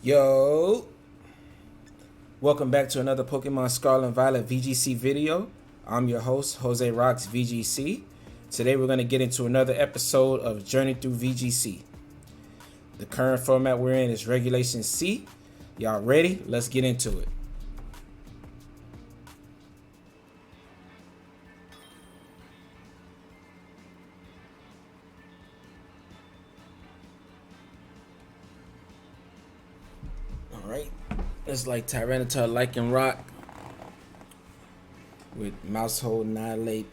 Yo, welcome back to another Pokemon Scarlet Violet VGC video. I'm your host, Jose Rocks VGC. Today we're going to get into another episode of Journey Through VGC. The current format we're in is Regulation C. Y'all ready? Let's get into it. Alright, it's like Tyranitar Lycan Rock with Mousehold Annihilate.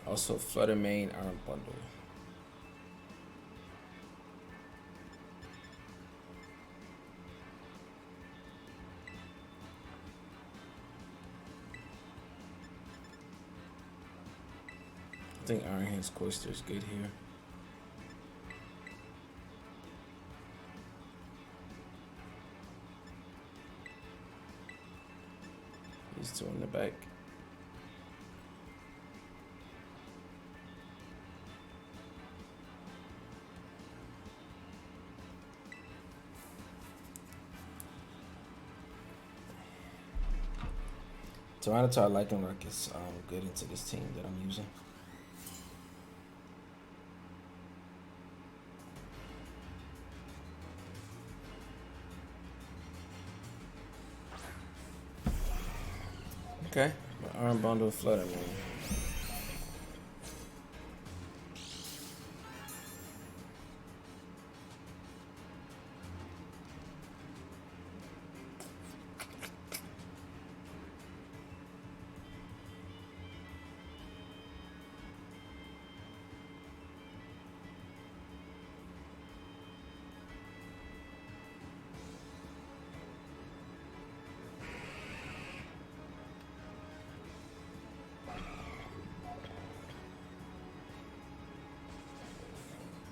Also Flutter Mane Arm Bundle. I think Iron Hands Cloyster is good here. These two in the back. Tyranitar Lycan Rock is good into this team that I'm using. Okay, Arm Bundle Flutter Mane.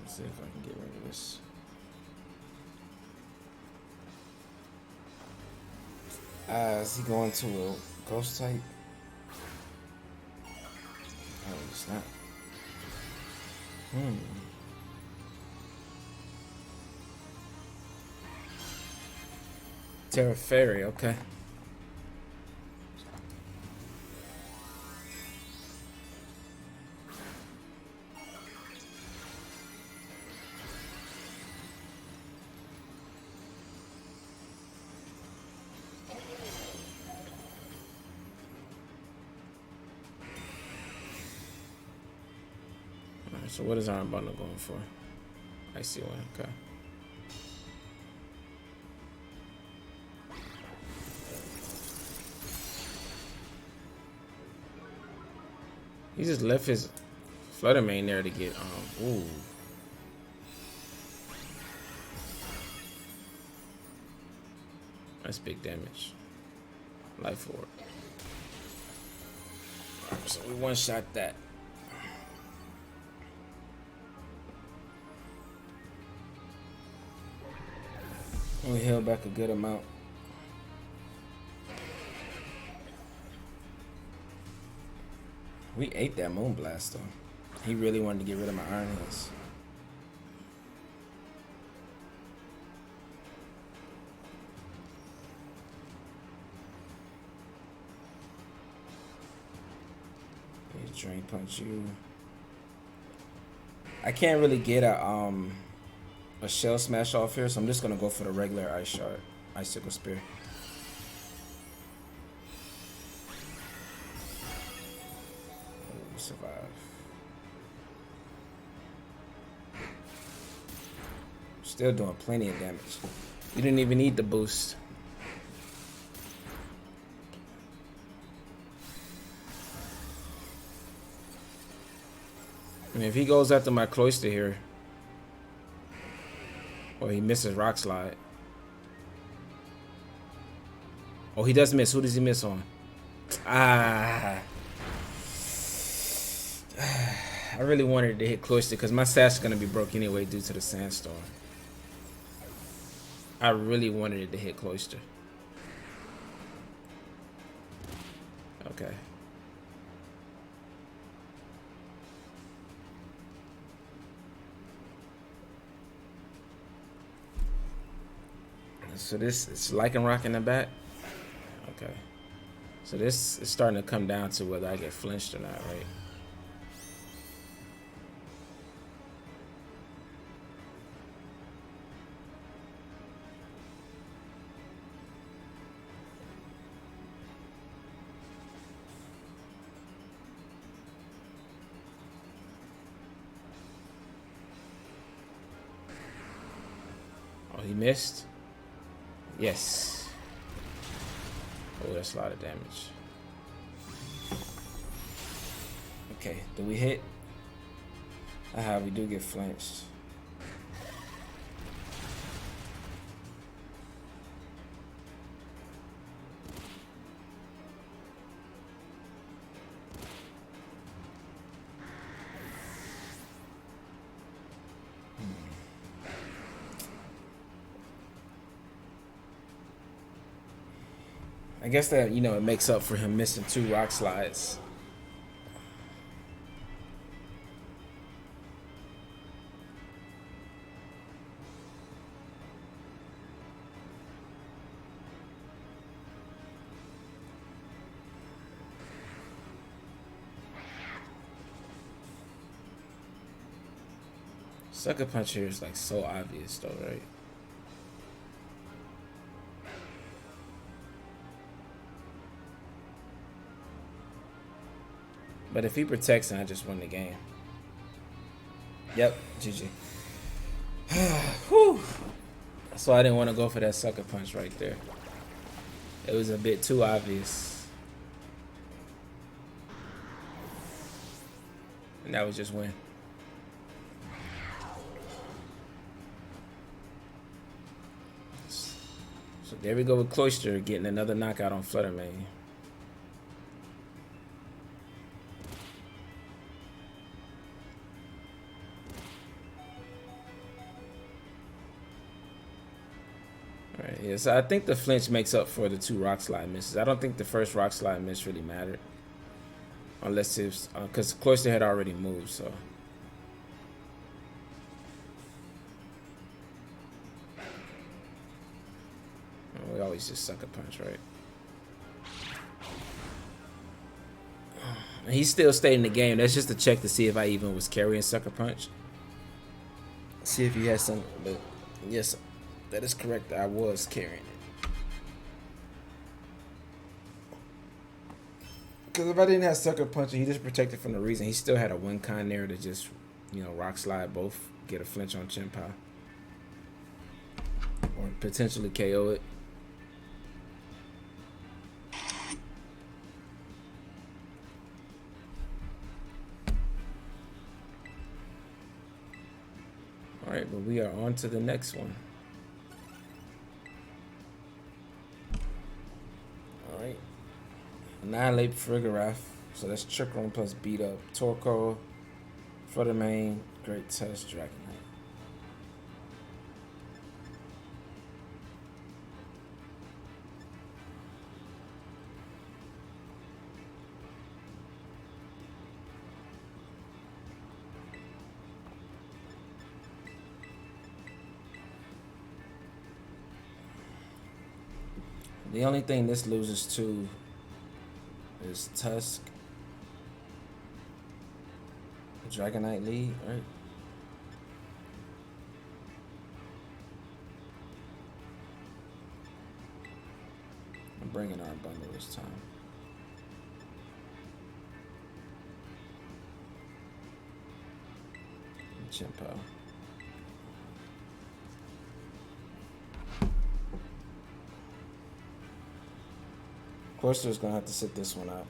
See if I can get rid of this. Is he going to a ghost type? Oh, it's not. Terra Fairy, okay. So what is Arm Bundle going for? I see one, okay. He just left his Flutter Mane there to get ooh. That's big damage. Life Orb. So we one shot that. We held back a good amount. We ate that Moonblast though. He really wanted to get rid of my Iron Hands. Drain Punch you. I can't really get a Shell Smash off here, so I'm just gonna go for the regular Ice Shard, Icicle Spear. Survive. Still doing plenty of damage. You didn't even need the boost. I mean, if he goes after my Cloyster here, or he misses Rock Slide. Oh, he does miss. Who does he miss on? I really wanted to hit Cloyster because my sash is going to be broke anyway due to the Sandstorm. I really wanted it to hit Cloyster. Okay. So this it's liking rock in the back. Okay. So this is starting to come down to whether I get flinched or not, right? Oh, he missed? Yes. Oh, that's a lot of damage. Okay, do we hit? Aha, we do get flinched. I guess that, you know, it makes up for him missing 2 rock slides. Sucker punch here is like so obvious though, right? But if he protects, then I just win the game. Yep, GG. Whew. That's why I didn't want to go for that sucker punch right there. It was a bit too obvious. And that was just win. So there we go with Cloyster getting another knockout on Fluttermane. Alright, yeah, so I think the flinch makes up for the 2 rock slide misses. I don't think the first rock slide miss really mattered. Unless it's because Cloyster had already moved, so. We always just sucker punch, right? And he still stayed in the game. That's just to check to see if I even was carrying sucker punch. See if he has some. But yes, that is correct. I was carrying it. Because if I didn't have sucker punch and he just protected from the reason, he still had a win con there to just, you know, rock slide both, get a flinch on Chenpao, or potentially KO it. Alright, but we are on to the next one. Alright. Annihilate Frigarath. So that's Trick Room plus beat up. Torkoal, Fluttermane, Great Tusk, Dragonite. The only thing this loses to is Tusk. Dragonite lead, right? I'm bringing our bundle this time. Chenpao. Cloyster's gonna have to sit this one out.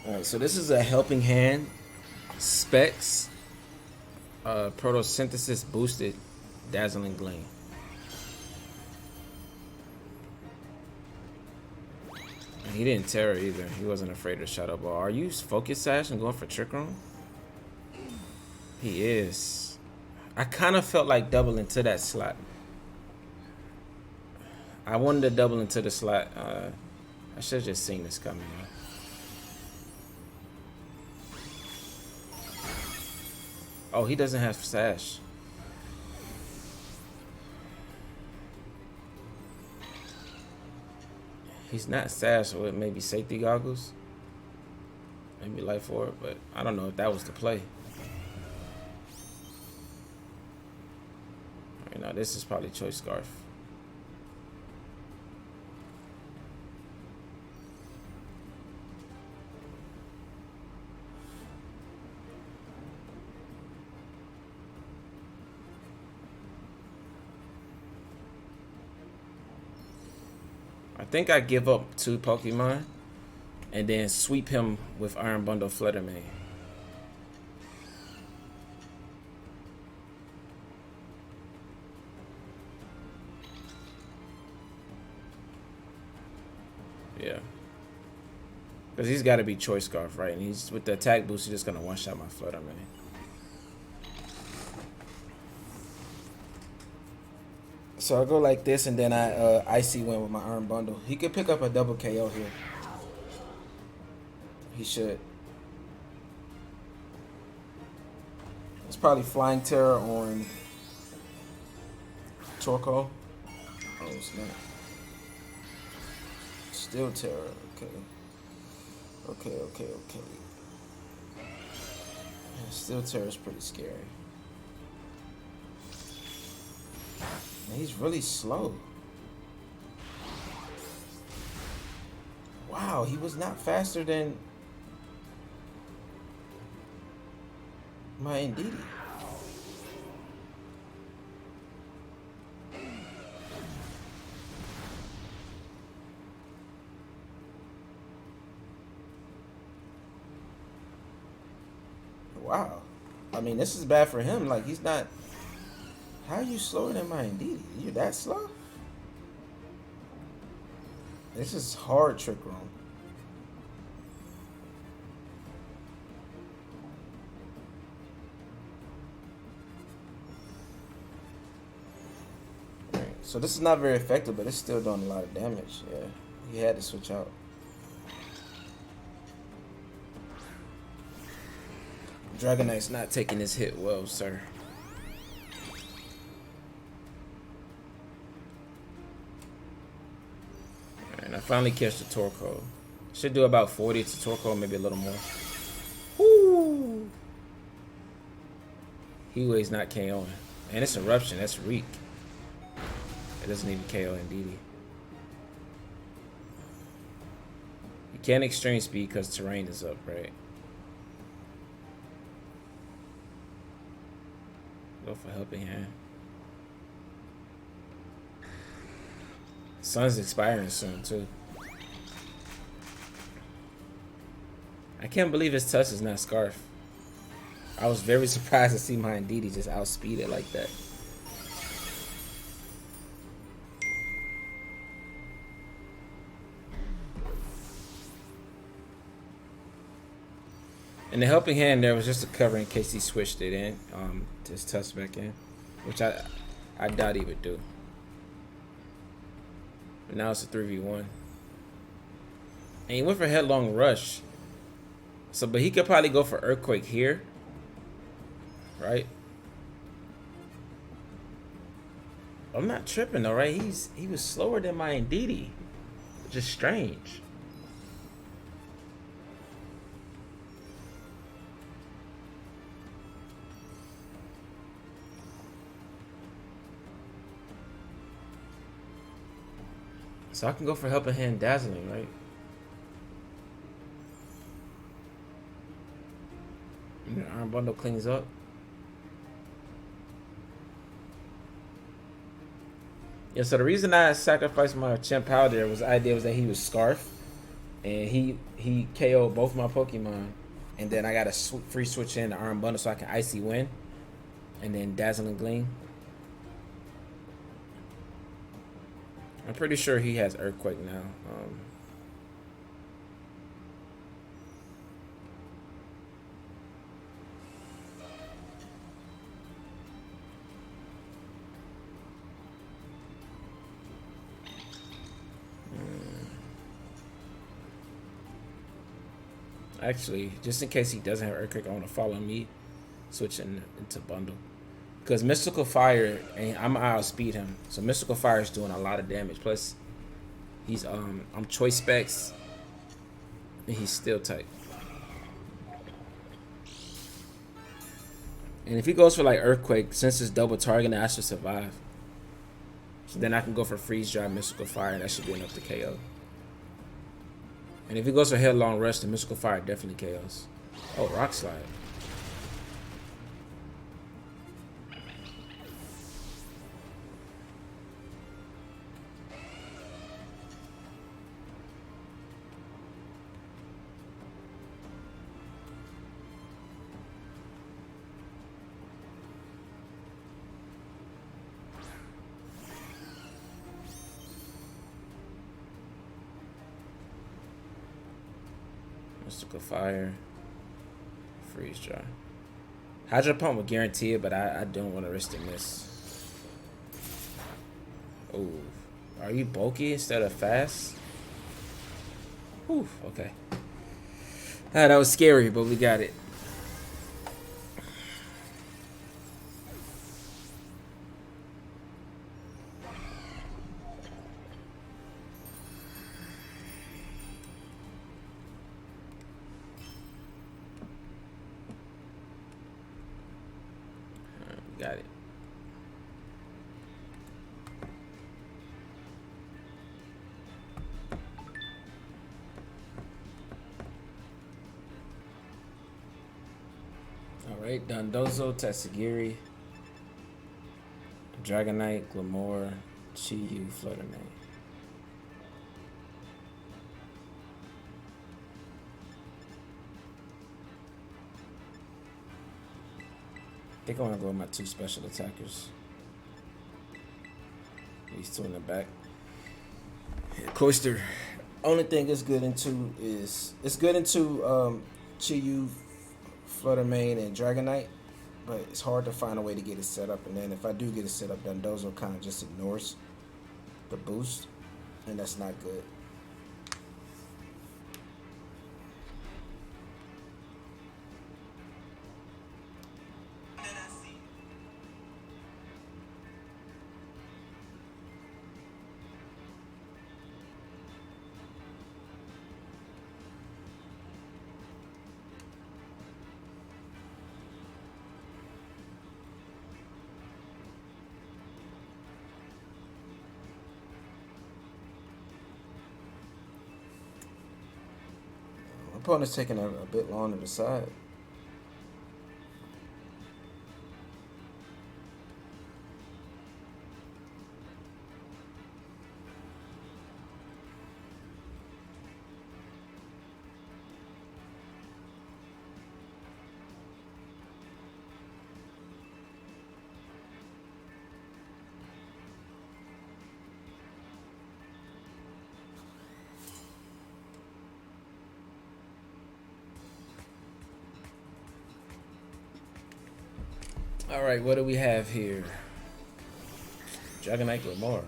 Alright, so this is a Helping Hand Specs Photosynthesis Boosted Dazzling Gleam. He didn't tear it either. He wasn't afraid of Shadow Ball. Are you Focus Sash and going for Trick Room? He is. I kind of felt like double into that slot. I wanted to double into the slot. I should have just seen this coming. Oh, he doesn't have Sash. He's not Sash with maybe safety goggles. Maybe Life Orb, but I don't know if that was the play. Right now, this is probably Choice Scarf. I think I give up 2 Pokemon and then sweep him with Iron Bundle Fluttermane. Yeah. Because he's got to be Choice Scarf, right? And he's with the attack boost, he's just going to one-shot my Fluttermane. So I go like this, and then I Icy Wind with my Iron Bundle. He could pick up a double KO here. He should. It's probably Flying Terror on Torkoal. Oh, it's not. Still Terror. Okay. Yeah, Still Terror is pretty scary. Man, he's really slow. Wow, he was not faster than my Indeedee. Wow. I mean, this is bad for him. Like, he's not... How are you slower than my Indeedee? You're that slow? This is hard Trick Room. Right, so this is not very effective, but it's still doing a lot of damage. Yeah, he had to switch out. Dragonite's not taking his hit well, sir. I finally catch the Torkoal. Should do about 40 to Torkoal, maybe a little more. Woo! Heatwave's not KOing. And it's Eruption, that's weak. It doesn't even KO Indeedee. You can't Extreme Speed because terrain is up, right? Go for Helping Hand. Sun's expiring soon too. I can't believe his touch is not Scarf. I was very surprised to see my Indeedee just outspeed it like that. And the Helping Hand there was just a cover in case he switched it in, just touch back in, which I doubt he would do. But now it's a 3v1. And he went for Headlong Rush. So, but he could probably go for Earthquake here. Right? I'm not tripping though, right? He was slower than my Indeedee. Just strange. So I can go for Helping Hand Dazzling, right? And the Iron Bundle cleans up. Yeah, so the reason I sacrificed my Chien-Pao there was the idea was that he was Scarf. and he KO'd both my Pokemon, and then I got a free switch in the Arm Bundle so I can Icy Wind, and then Dazzling Gleam. I'm pretty sure he has Earthquake now. Actually, just in case he doesn't have Earthquake, I want to follow me, switching into Bundle. Because Mystical Fire, and I'm gonna outspeed him. So Mystical Fire is doing a lot of damage. Plus, he's I'm Choice Specs, and he's Steel type. And if he goes for like Earthquake, since it's double targeting, I should survive. So then I can go for Freeze Dry, Mystical Fire, and that should be enough to KO. And if he goes for Headlong Rush, the Mystical Fire definitely KOs. Oh, Rock Slide. Mystical Fire, Freeze Dry. Hydro Pump would guarantee it, but I don't want to risk the miss. Oh, are you bulky instead of fast? Whew, okay. That was scary, but we got it. Got it. Alright, Dondozo, Tatsugiri, Dragonite, Glamour, Chi-Yu, Fluttermane. I think I want to go with my 2 special attackers. These 2 in the back. Yeah, Cloyster. Only thing it's good into is Chi-Yu, Fluttermane, and Dragonite, but it's hard to find a way to get it set up. And then if I do get it set up, Dondozo kind of just ignores the boost, and that's not good. Opponent's taking a bit long to decide. All right, what do we have here? Dragonite Glamour.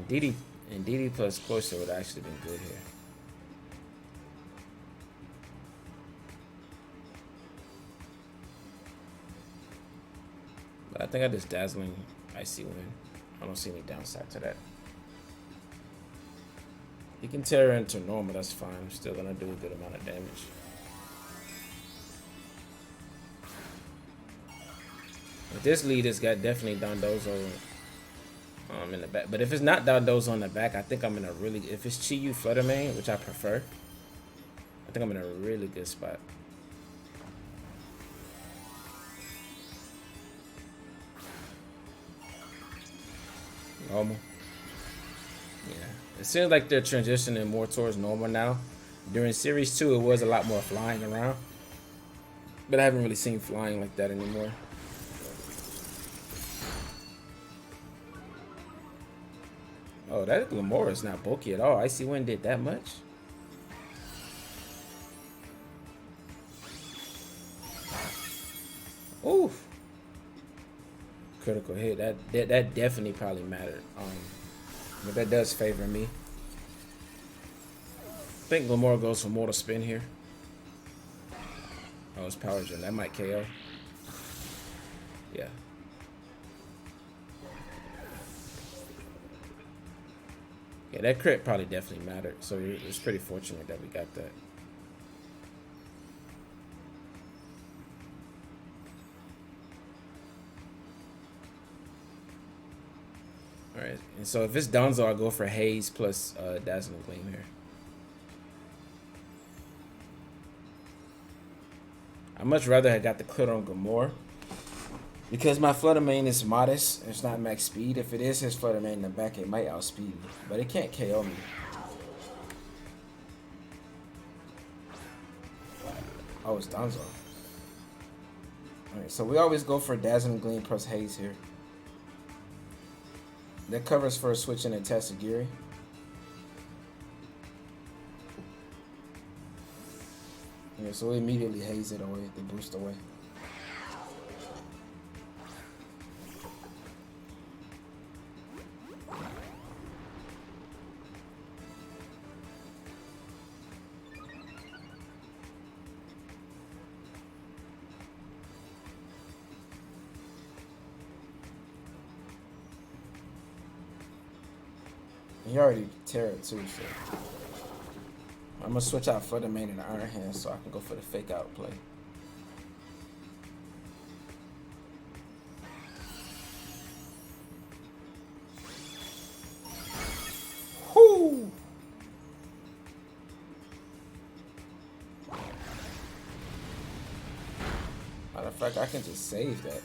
DD plus Cloyster would actually been good here. But I think I just Dazzling Icy Wind. I don't see any downside to that. You can tear into normal, that's fine. I'm still gonna do a good amount of damage. But this lead has got definitely Dondozo in the back. But if it's not Dondozo in the back, I think I'm in a really, if it's Chi-Yu Fluttermane, which I prefer, I think I'm in a really good spot. Normal. Yeah, It seems like they're transitioning more towards normal now. During Series 2, it was a lot more flying around. But I haven't really seen flying like that anymore. Oh, that Glamora is not bulky at all. Icy Wind did that much? Oof. Critical hit. That definitely probably mattered. But that does favor me. I think Glamora goes for Mortal Spin here. Oh, it's Power Gem. That might KO. Yeah. Yeah, that crit probably definitely mattered. So it's pretty fortunate that we got that. Alright, and so if it's Donzo, I'll go for Haze plus Dazzling Gleam here. I'd much rather have got the crit on Gamora. Because my Flutter Mane is modest, it's not max speed. If it is his Flutter Mane in the back, it might outspeed me. But it can't KO me. Oh, it's Donzo. Alright, so we always go for Dazzling Gleam plus Haze here. That covers for switching and Tatsugiri. Yeah, so we immediately haze it away, the boost away. He already tear it too, so I'm gonna switch out Flutter Mane and Iron Hand so I can go for the fake out play. Whoo! Matter of fact, I can just save that.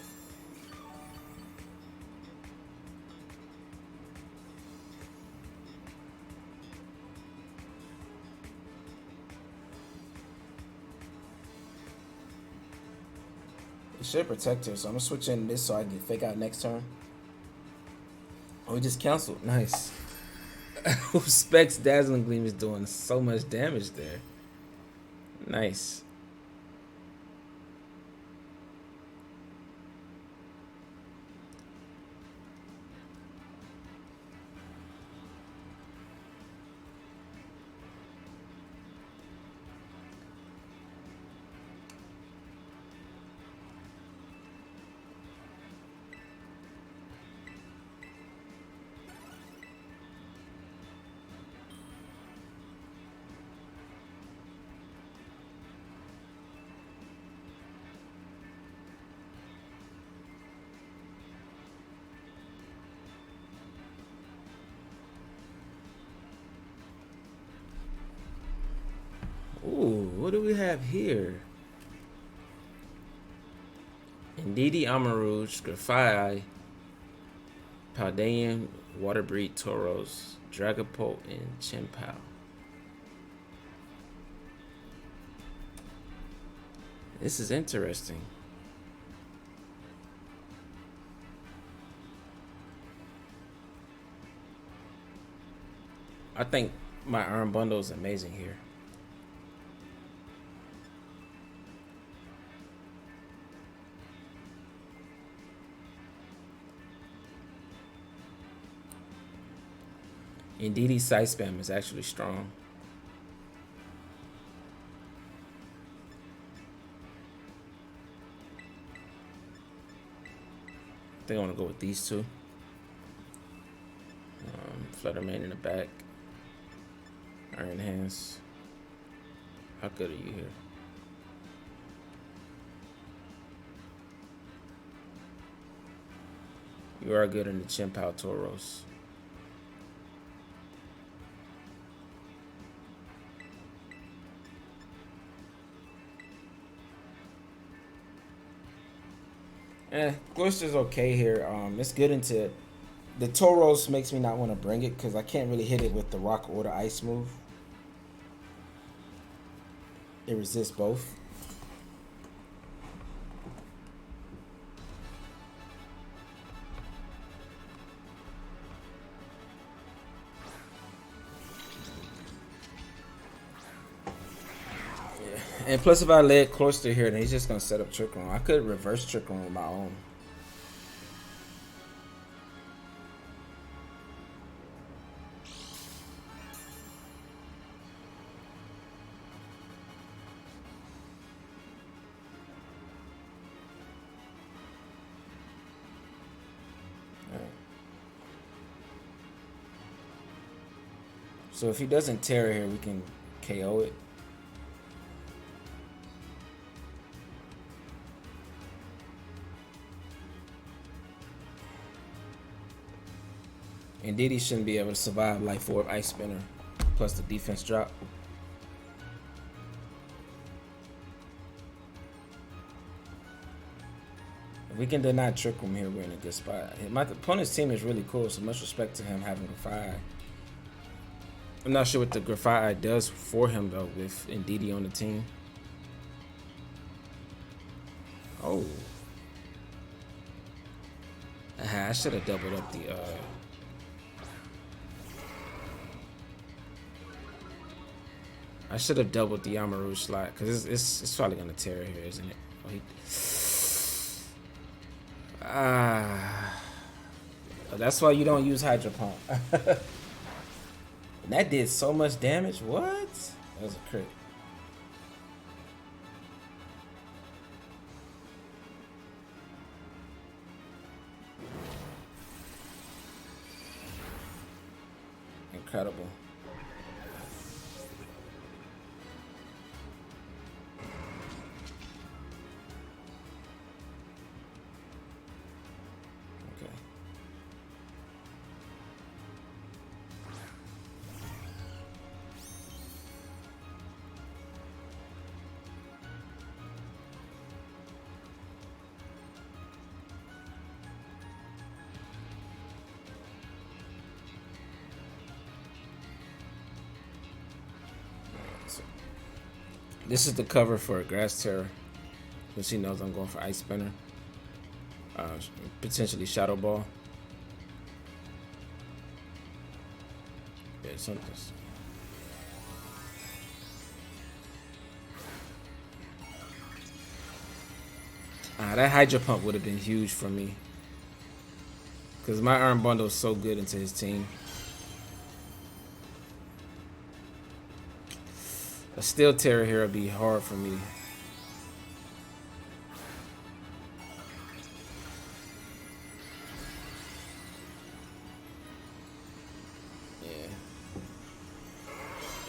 It should protect her, so I'm gonna switch in this so I can fake out next turn. Oh, we just canceled. Nice. Specs Dazzling Gleam is doing so much damage there. Nice. Ooh, what do we have here? Indeedee, Amarouge, Grafai, Paldean, Waterbreed, Tauros, Dragapult, and Chien-Pao. This is interesting. I think my Iron Bundle is amazing here. Indeedee side spam is actually strong. I think I want to go with these two. Flutter Mane in the back. Iron Hands. How good are you here? You are good in the Chien-Pao Tauros. Cloyster's okay here. It's good into The Tauros makes me not want to bring it because I can't really hit it with the rock or the ice move. It resists both. And plus, if I let Cloyster here, then he's just gonna set up Trick Room. I could reverse Trick Room with my own. So if he doesn't tear here, we can KO it. Indeed, he shouldn't be able to survive Life Orb, Ice Spinner, plus the defense drop. If we can deny Trick Room here, we're in a good spot. My opponent's team is really cool, so much respect to him having Grafai. I'm not sure what the Grafai does for him, though, with Indeedee on the team. Oh. I should have doubled up the... I should have doubled the Yamaru slot because it's probably gonna tear here, isn't it? Oh, that's why you don't use Hydro Pump. That did so much damage. What? That was a crit. Incredible. This is the cover for a Grass Terror, because he knows I'm going for Ice Spinner. Potentially Shadow Ball. Yeah, something. That Hydro Pump would have been huge for me, because my Iron Bundle is so good into his team. A Steel Terror here would be hard for me.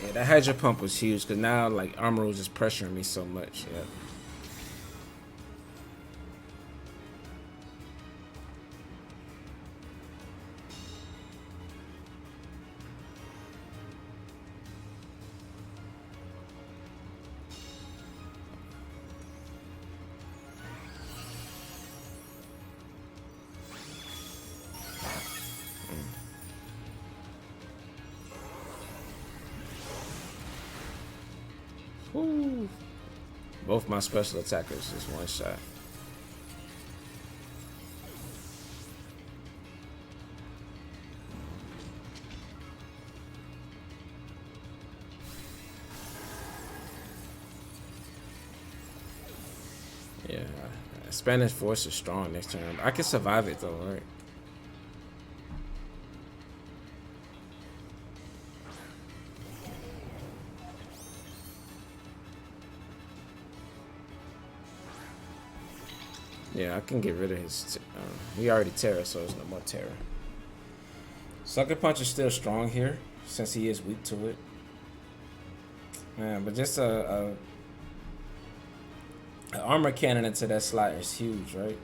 Yeah, that Hydro Pump was huge because now like Armor was just pressuring me so much. Yeah. Woo. Both my special attackers just one shot. Yeah, Spanish Force is strong next turn. I can survive it though, right? Yeah, I can get rid of his... he already Terra, so there's no more Terra. Sucker Punch is still strong here, since he is weak to it. Man, but just an armor cannon into that slot is huge, right?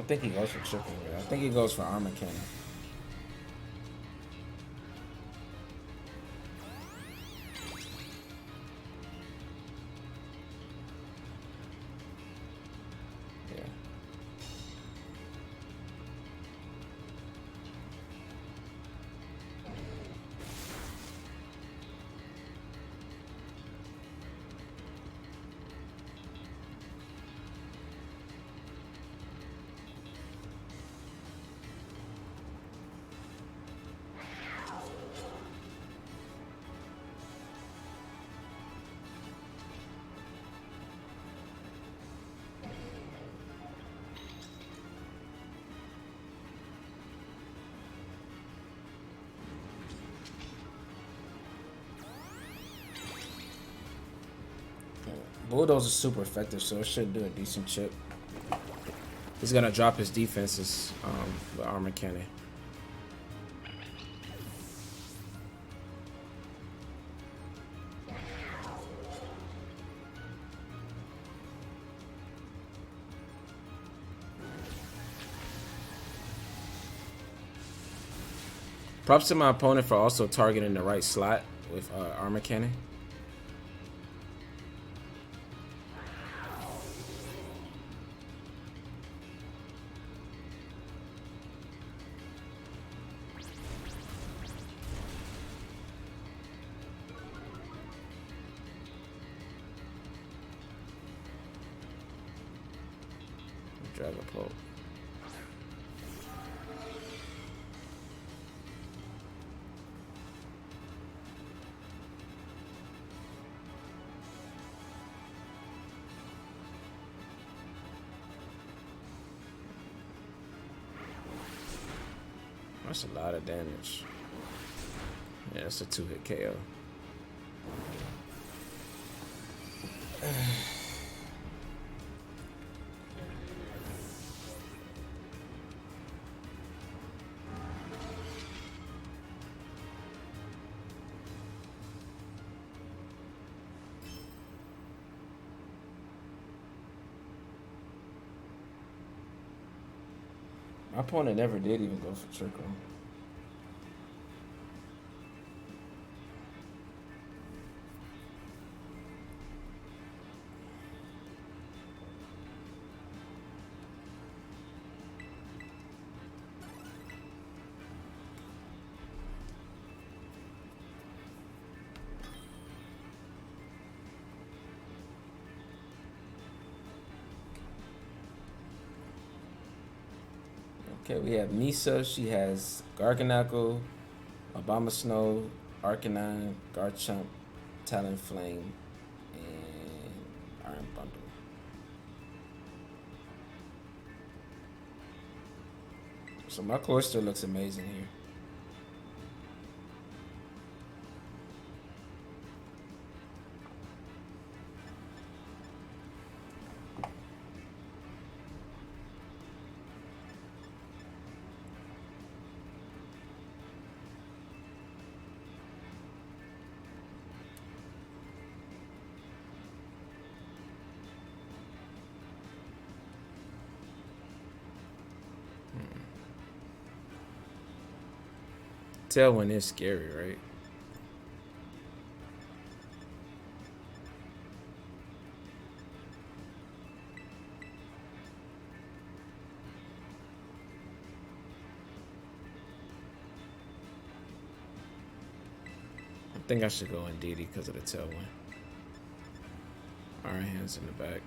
don't think he goes for triple, I think he goes for armor cannon. Bulldoze is super effective, so it should do a decent chip. He's gonna drop his defenses with armor cannon. Props to my opponent for also targeting the right slot with armor cannon. Dragon Pole. That's a lot of damage. Yeah, that's a 2-hit KO. My opponent never did even go for trick room. Okay, we have Misa. She has Garganackle, Obama Snow, Arcanine, Garchomp, Talonflame, and Iron Bundle. So my Cloyster looks amazing here. Tailwind is scary, right? I think I should go in DD because of the tailwind. Iron Hands in the back.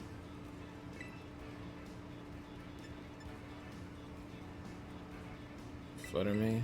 Flutter me.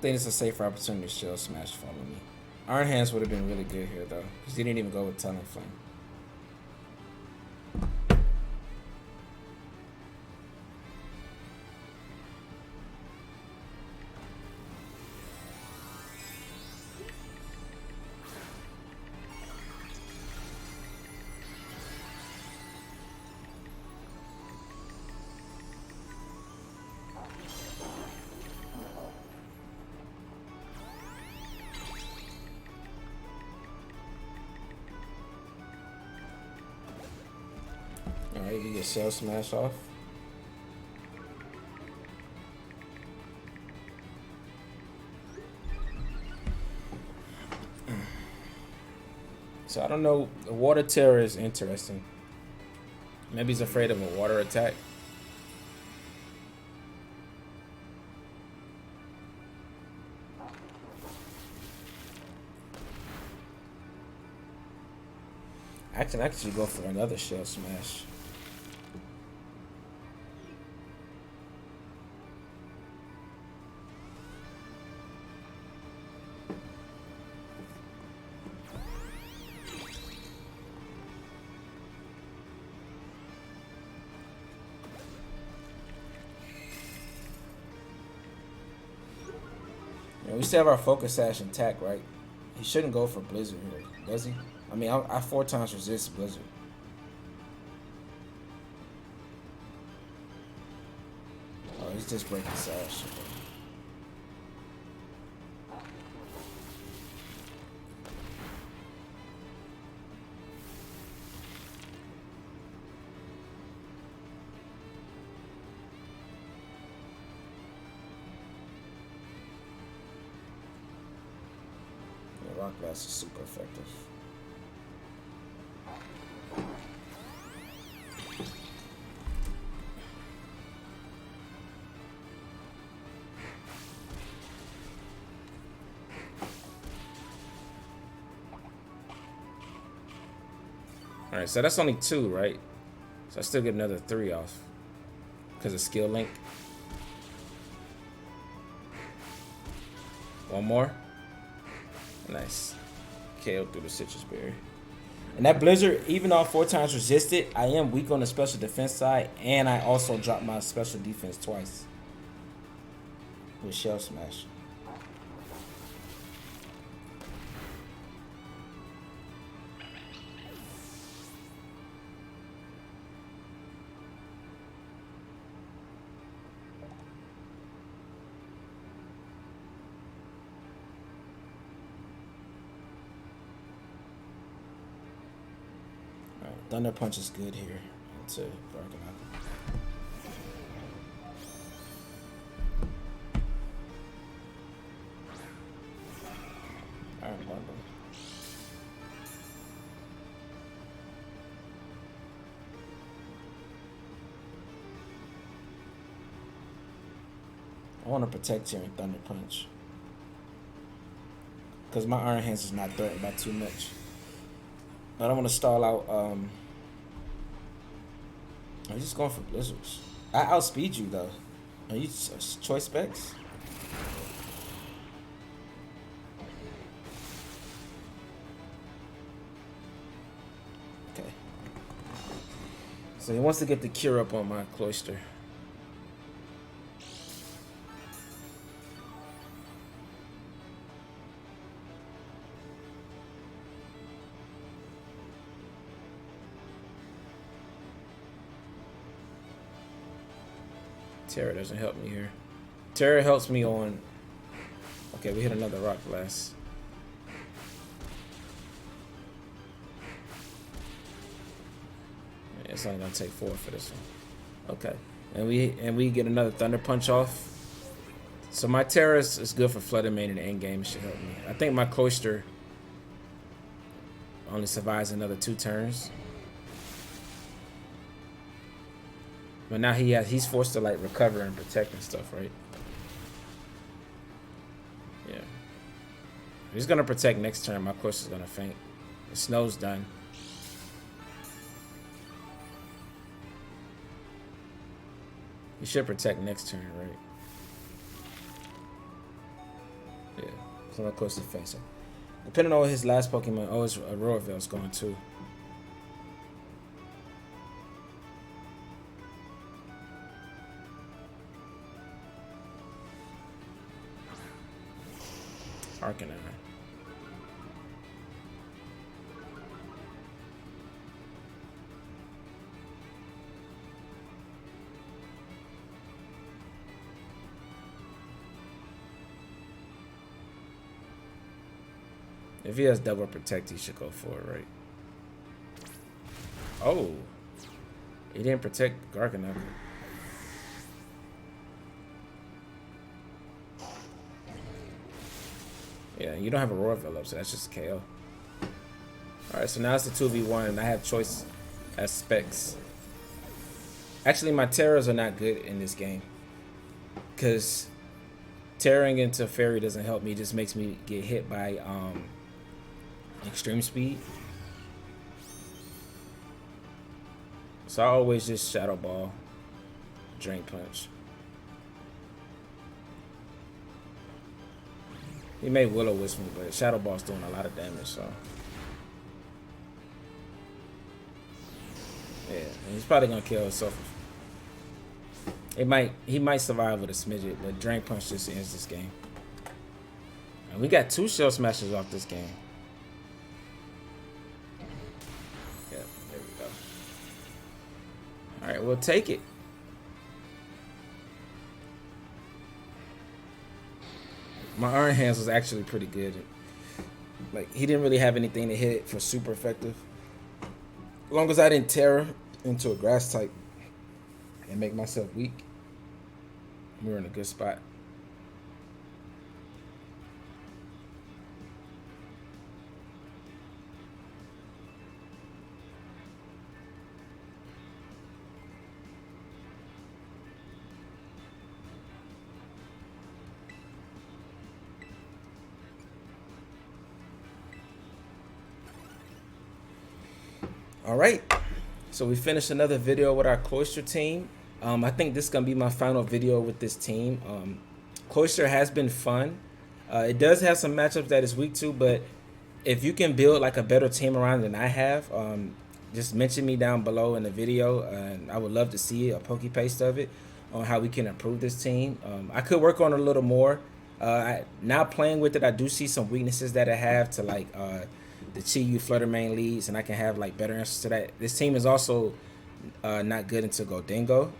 think it's a safer opportunity to Shell Smash Follow Me. Iron Hands would have been really good here though, because he didn't even go with Talonflame. Alright, you get Shell Smash off. So I don't know, the Water Terror is interesting. Maybe he's afraid of a water attack. I can actually go for another Shell Smash. We still have our Focus Sash intact, right? He shouldn't go for Blizzard here, does he? I mean, I 4 times resist Blizzard. Oh, he's just breaking Sash. Rock Blast is super effective. Alright, so that's only 2, right? So I still get another 3 off because of skill link. One more. Nice. KO through the Citrus Berry. And that Blizzard, even though 4 times resisted, I am weak on the special defense side, and I also dropped my special defense twice with Shell Smash. Thunder Punch is good here into Barkanaka. Alright, bundle. I want to protect here in Thunder Punch, because my Iron Hands is not threatened by too much. I don't want to stall out. I'm just going for Blizzards. I outspeed you though. Are you choice specs? Okay. So he wants to get the cure up on my Cloyster. Terra doesn't help me here. Terra helps me on... Okay, we hit another Rock Blast. Yeah, it's only gonna take 4 for this one. Okay, and we get another Thunder Punch off. So my Terra is good for flooded main in the end game. It should help me. I think my Cloyster only survives another 2 turns. But now he's forced to like recover and protect and stuff, right? Yeah. He's gonna protect next turn. My Cloyster's gonna faint. The snow's done. He should protect next turn, right? Somewhat close to fencing. Depending on his last Pokemon, oh, his Roarvel's going too. Arcanine. If he has double protect, he should go for it, right? Oh, he didn't protect Garganacl. Yeah, you don't have a Roarvel up, so that's just a KO. Alright, so now it's the 2v1, and I have choice as specs. Actually, my Terras are not good in this game, because tearing into Fairy doesn't help me. It just makes me get hit by extreme speed. So I always just Shadow Ball, Drain Punch. He made Will-O-Wisp me, but Shadow Ball's doing a lot of damage, so. Yeah, and he's probably gonna kill himself. He might survive with a smidget, but Drain Punch just ends this game. And we got 2 Shell Smashers off this game. Yeah, there we go. Alright, we'll take it. My Iron Hands was actually pretty good. Like, he didn't really have anything to hit for super effective. As long as I didn't tear into a grass type and make myself weak, we were in a good spot. All right, so we finished another video with our Cloyster team. I think this is gonna be my final video with this team. Cloyster has been fun. It does have some matchups that it's weak to, but if you can build like a better team around than I have, just mention me down below in the video, and I would love to see a poke paste of it on how we can improve this team. I could work on it a little more. Now playing with it, I do see some weaknesses that I have to like the Chi-Yu Flutter Mane leads, and I can have like better answers to that. This team is also not good into Goldingo,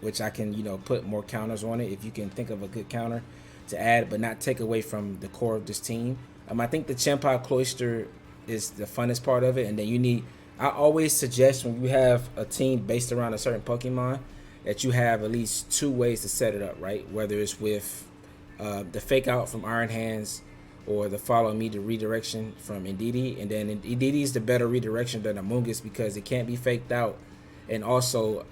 which I can, you know, put more counters on it if you can think of a good counter to add, but not take away from the core of this team. I think the Chien-Pao Cloyster is the funnest part of it, and then you need, I always suggest when you have a team based around a certain Pokemon that you have at least 2 ways to set it up, right? Whether it's with the Fake Out from Iron Hands, or the Follow Me to redirection from Indeedee. And then Indeedee is the better redirection than Amoonguss because it can't be faked out, and also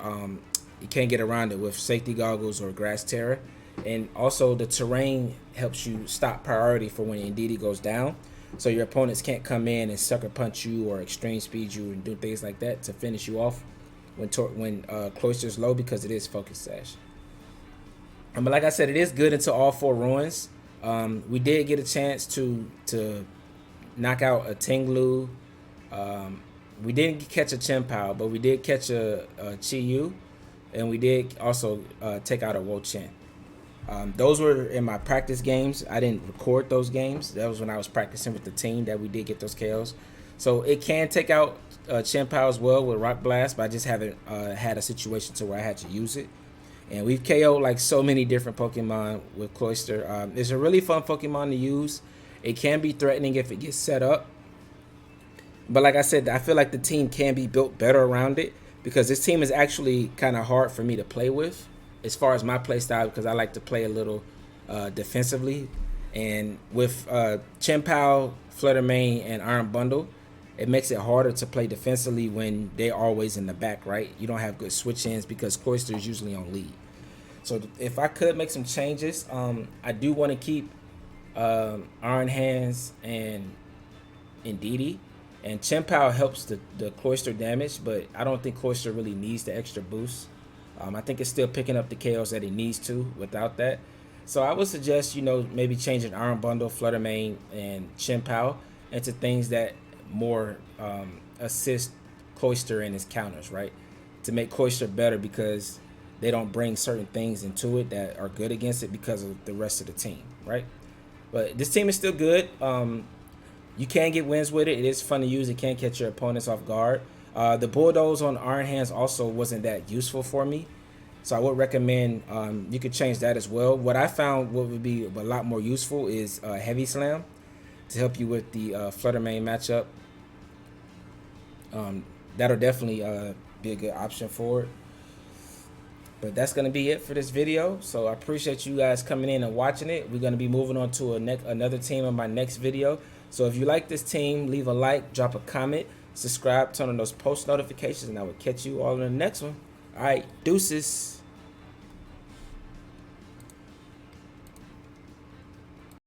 you can't get around it with Safety Goggles or Grass Terror. And also the terrain helps you stop priority for when Indeedee goes down, so your opponents can't come in and sucker punch you or extreme speed you and do things like that to finish you off when Cloyster's low, because it is Focus Sash. But like I said, it is good into all 4 ruins. We did get a chance to knock out a Tinglu. We didn't catch a Chien-Pao, but we did catch a Chi-Yu, and we did also take out a Wo-Chien. Those were in my practice games. I didn't record those games. That was when I was practicing with the team that we did get those KOs. So it can take out Chien-Pao as well with Rock Blast, but I just haven't had a situation to where I had to use it. And we've KO'd like so many different Pokemon with Cloyster. It's a really fun Pokemon to use. It can be threatening if it gets set up. But like I said, I feel like the team can be built better around it, because this team is actually kind of hard for me to play with as far as my play style, because I like to play a little defensively. And with Chien-Pao, Flutter Mane, and Iron Bundle, it makes it harder to play defensively when they're always in the back, right? You don't have good switch-ins because Cloyster is usually on lead. So if I could make some changes, I do want to keep Iron Hands and Indeedee. And Chien-Pao helps the Cloyster damage, but I don't think Cloyster really needs the extra boost. I think it's still picking up the KOs that it needs to without that. So I would suggest, you know, maybe changing Iron Bundle, Flutter Main, and Chin Pow into things that more assist Cloyster and his counters, right? To make Cloyster better, because they don't bring certain things into it that are good against it because of the rest of the team, right? But this team is still good. You can get wins with it. It is fun to use. It can catch your opponents off guard. The Bulldoze on Iron Hands also wasn't that useful for me. So I would recommend you could change that as well. What I found what would be a lot more useful is Heavy Slam to help you with the Flutter Main matchup. That'll definitely be a good option for it. But that's going to be it for this video. So I appreciate you guys coming in and watching it. We're going to be moving on to another team in my next video. So if you like this team, leave a like, drop a comment, subscribe, turn on those post notifications, and I will catch you all in the next one. All right, deuces.